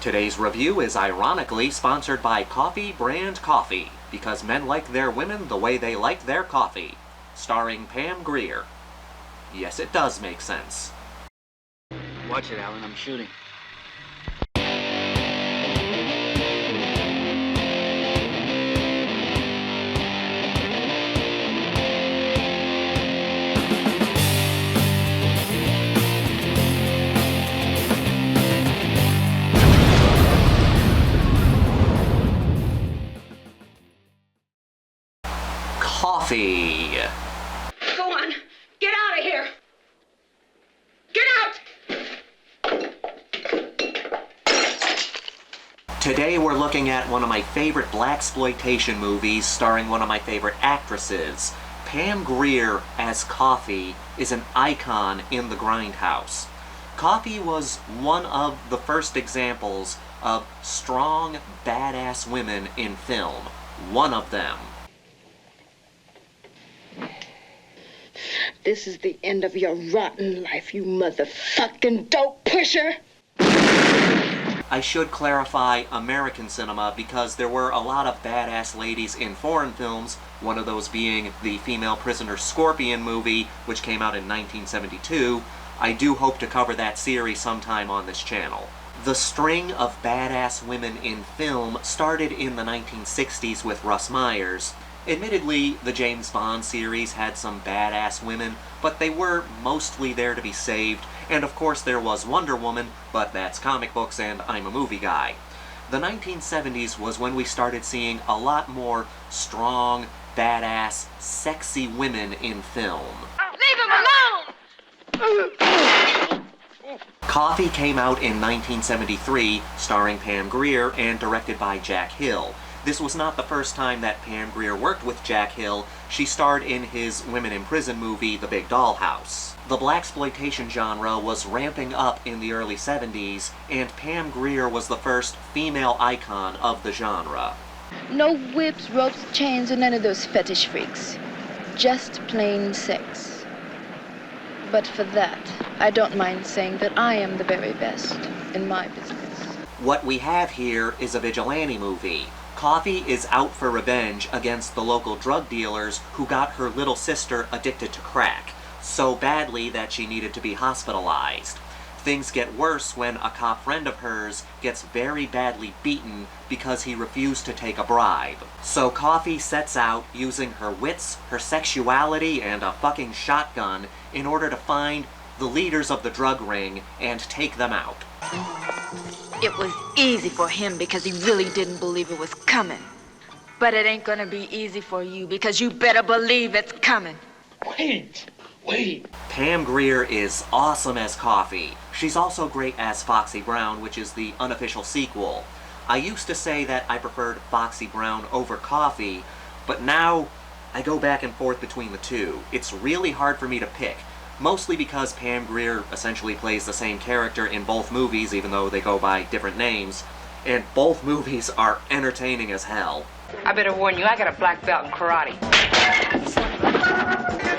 Today's review is ironically sponsored by Coffy brand coffee, because men like their women the way they like their coffee. Starring Pam Grier. Yes, it does make sense. Watch it, Alan, I'm shooting. Coffy. Go on, get out of here. Get out! Today we're looking at one of my favorite Blaxploitation movies starring one of my favorite actresses. Pam Grier as Coffy is an icon in the Grindhouse. Coffy was one of the first examples of strong, badass women in film. One of them. This is the end of your rotten life, you motherfucking dope pusher! I should clarify American cinema because there were a lot of badass ladies in foreign films, one of those being the female prisoner Scorpion movie, which came out in 1972. I do hope to cover that series sometime on this channel. The string of badass women in film started in the 1960s with Russ Myers. Admittedly, the James Bond series had some badass women, but they were mostly there to be saved, and of course there was Wonder Woman, but that's comic books and I'm a movie guy. The 1970s was when we started seeing a lot more strong, badass, sexy women in film. Leave him alone! Coffy came out in 1973, starring Pam Grier and directed by Jack Hill. This was not the first time that Pam Grier worked with Jack Hill. She starred in his Women in Prison movie, The Big Dollhouse. The Blaxploitation genre was ramping up in the early 70s, and Pam Grier was the first female icon of the genre. No whips, ropes, chains, or none of those fetish freaks. Just plain sex. But for that, I don't mind saying that I am the very best in my business. What we have here is a vigilante movie. Coffy is out for revenge against the local drug dealers who got her little sister addicted to crack, so badly that she needed to be hospitalized. Things get worse when a cop friend of hers gets very badly beaten because he refused to take a bribe. So Coffy sets out using her wits, her sexuality, and a fucking shotgun in order to find the leaders of the drug ring and take them out. It was easy for him because he really didn't believe it was coming. But it ain't gonna be easy for you because you better believe it's coming. Wait! Pam Grier is awesome as Coffy. She's also great as Foxy Brown, which is the unofficial sequel. I used to say that I preferred Foxy Brown over Coffy, but now I go back and forth between the two. It's really hard for me to pick. Mostly because Pam Grier essentially plays the same character in both movies, even though they go by different names, and both movies are entertaining as hell. I better warn you, I got a black belt in karate.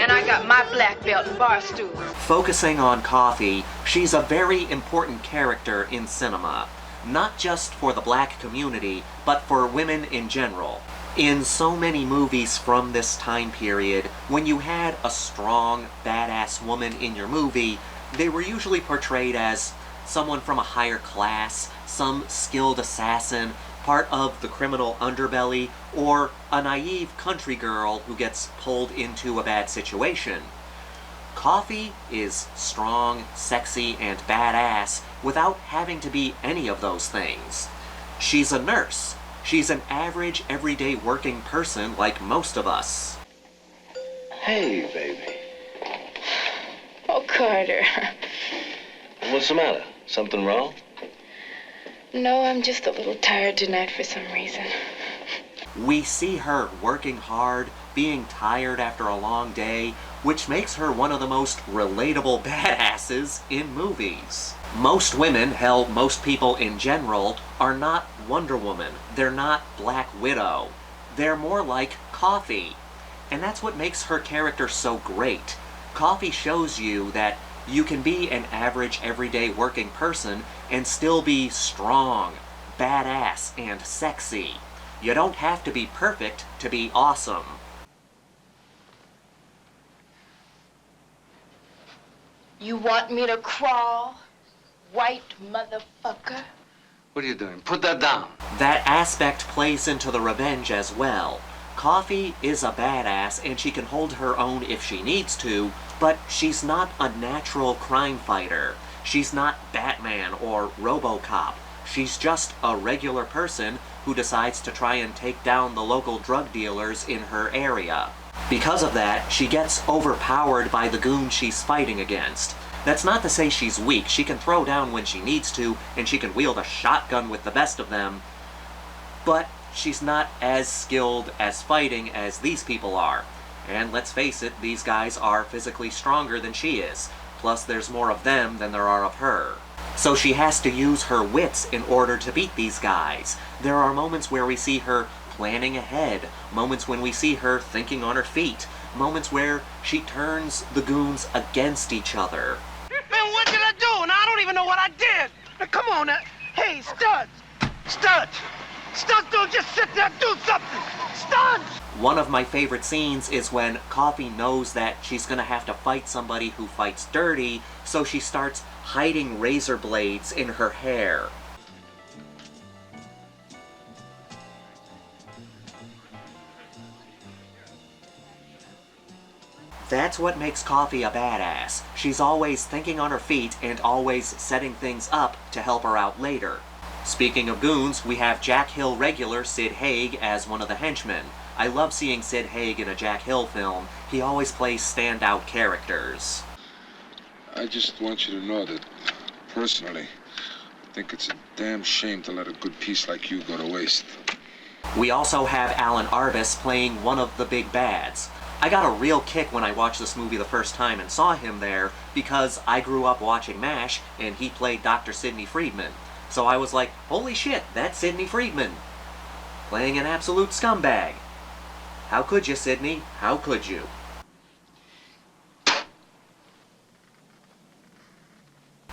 And I got my black belt in bar stool. Focusing on Coffy, she's a very important character in cinema, not just for the black community, but for women in general. In so many movies from this time period, when you had a strong, badass woman in your movie, they were usually portrayed as someone from a higher class, some skilled assassin, part of the criminal underbelly, or a naive country girl who gets pulled into a bad situation. Coffy is strong, sexy, and badass without having to be any of those things. She's a nurse. She's an average, everyday working person like most of us. Hey, baby. Oh, Carter. What's the matter? Something wrong? No, I'm just a little tired tonight for some reason. We see her working hard, being tired after a long day, which makes her one of the most relatable badasses in movies. Most women, hell, most people in general, are not Wonder Woman. They're not Black Widow. They're more like Coffy. And that's what makes her character so great. Coffy shows you that you can be an average, everyday working person and still be strong, badass, and sexy. You don't have to be perfect to be awesome. You want me to crawl, white motherfucker? What are you doing? Put that down. That aspect plays into the revenge as well. Coffy is a badass and she can hold her own if she needs to, but she's not a natural crime fighter. She's not Batman or RoboCop. She's just a regular person who decides to try and take down the local drug dealers in her area. Because of that, she gets overpowered by the goons she's fighting against. That's not to say she's weak. She can throw down when she needs to, and she can wield a shotgun with the best of them, but she's not as skilled as fighting as these people are. And let's face it, these guys are physically stronger than she is. Plus, there's more of them than there are of her. So she has to use her wits in order to beat these guys. There are moments where we see her planning ahead, moments when we see her thinking on her feet, moments where she turns the goons against each other. Man, what did I do? And I don't even know what I did. Now, come on now. Hey, Studs! Studs! Studs, don't just sit there, do something! Studs! One of my favorite scenes is when Coffy knows that she's gonna have to fight somebody who fights dirty, so she starts hiding razor blades in her hair. That's what makes Coffy a badass. She's always thinking on her feet and always setting things up to help her out later. Speaking of goons, we have Jack Hill regular Sid Haig as one of the henchmen. I love seeing Sid Haig in a Jack Hill film. He always plays standout characters. I just want you to know that, personally, I think it's a damn shame to let a good piece like you go to waste. We also have Alan Arbus playing one of the big bads. I got a real kick when I watched this movie the first time and saw him there because I grew up watching MASH and he played Dr. Sidney Friedman. So I was like, holy shit, that's Sidney Friedman. Playing an absolute scumbag. How could you, Sidney? How could you?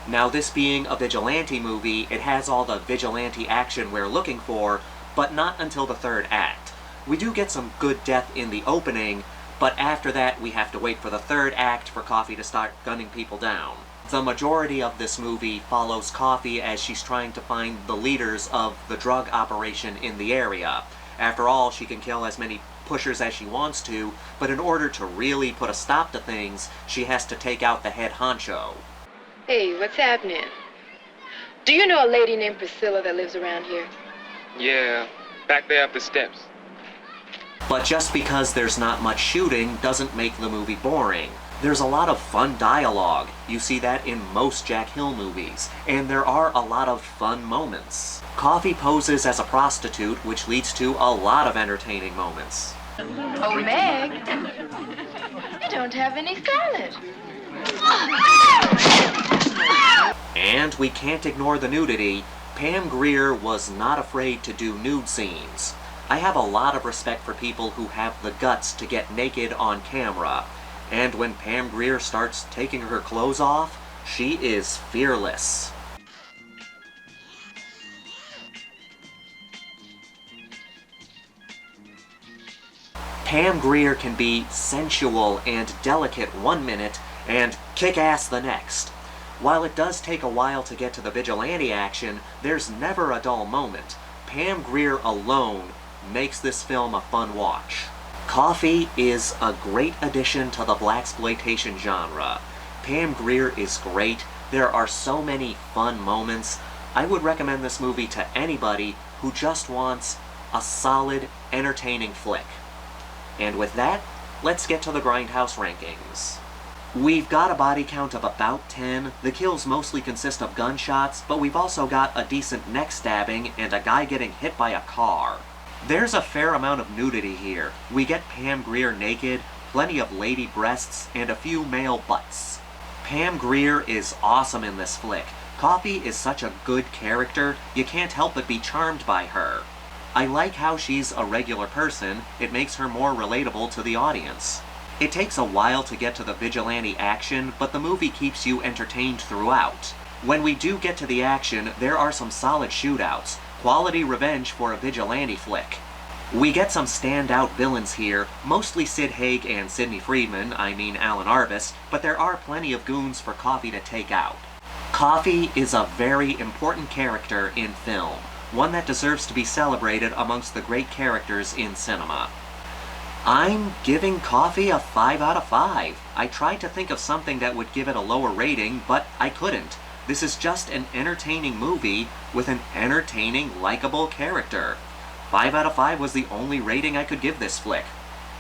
Now, this being a Vigilante movie, it has all the Vigilante action we're looking for, but not until the third act. We do get some good death in the opening, but after that we have to wait for the third act for Coffy to start gunning people down. The majority of this movie follows Coffy as she's trying to find the leaders of the drug operation in the area. After all, she can kill as many pushers as she wants to, but in order to really put a stop to things, she has to take out the head honcho. Hey, what's happening? Do you know a lady named Priscilla that lives around here? Yeah, back there up the steps. But just because there's not much shooting doesn't make the movie boring. There's a lot of fun dialogue. You see that in most Jack Hill movies. And there are a lot of fun moments. Coffy poses as a prostitute, which leads to a lot of entertaining moments. Oh, Meg, you don't have any salad. And we can't ignore the nudity. Pam Grier was not afraid to do nude scenes. I have a lot of respect for people who have the guts to get naked on camera. And when Pam Grier starts taking her clothes off, she is fearless. Pam Grier can be sensual and delicate one minute and kick-ass the next. While it does take a while to get to the vigilante action, there's never a dull moment. Pam Grier alone makes this film a fun watch. Coffy is a great addition to the Blaxploitation genre. Pam Grier is great. There are so many fun moments. I would recommend this movie to anybody who just wants a solid, entertaining flick. And with that, let's get to the Grindhouse rankings. We've got a body count of about 10. The kills mostly consist of gunshots, but we've also got a decent neck stabbing and a guy getting hit by a car. There's a fair amount of nudity here. We get Pam Grier naked, plenty of lady breasts, and a few male butts. Pam Grier is awesome in this flick. Coffy is such a good character, you can't help but be charmed by her. I like how she's a regular person. It makes her more relatable to the audience. It takes a while to get to the vigilante action, but the movie keeps you entertained throughout. When we do get to the action, there are some solid shootouts. Quality revenge for a vigilante flick. We get some standout villains here, mostly Sid Haig and Sidney Freedman, I mean Alan Arbus, but there are plenty of goons for Coffy to take out. Coffy is a very important character in film, one that deserves to be celebrated amongst the great characters in cinema. I'm giving Coffy a 5 out of 5. I tried to think of something that would give it a lower rating, but I couldn't. This is just an entertaining movie with an entertaining, likable character. 5 out of 5 was the only rating I could give this flick.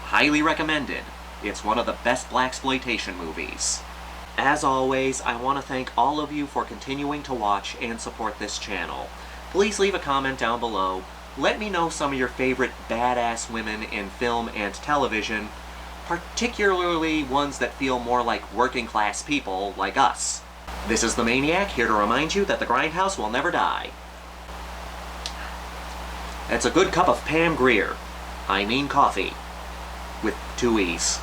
Highly recommended. It's one of the best blaxploitation movies. As always, I want to thank all of you for continuing to watch and support this channel. Please leave a comment down below. Let me know some of your favorite badass women in film and television, particularly ones that feel more like working class people like us. This is the Maniac, here to remind you that the Grindhouse will never die. It's a good cup of Pam Grier. I mean coffee. With 2 E's.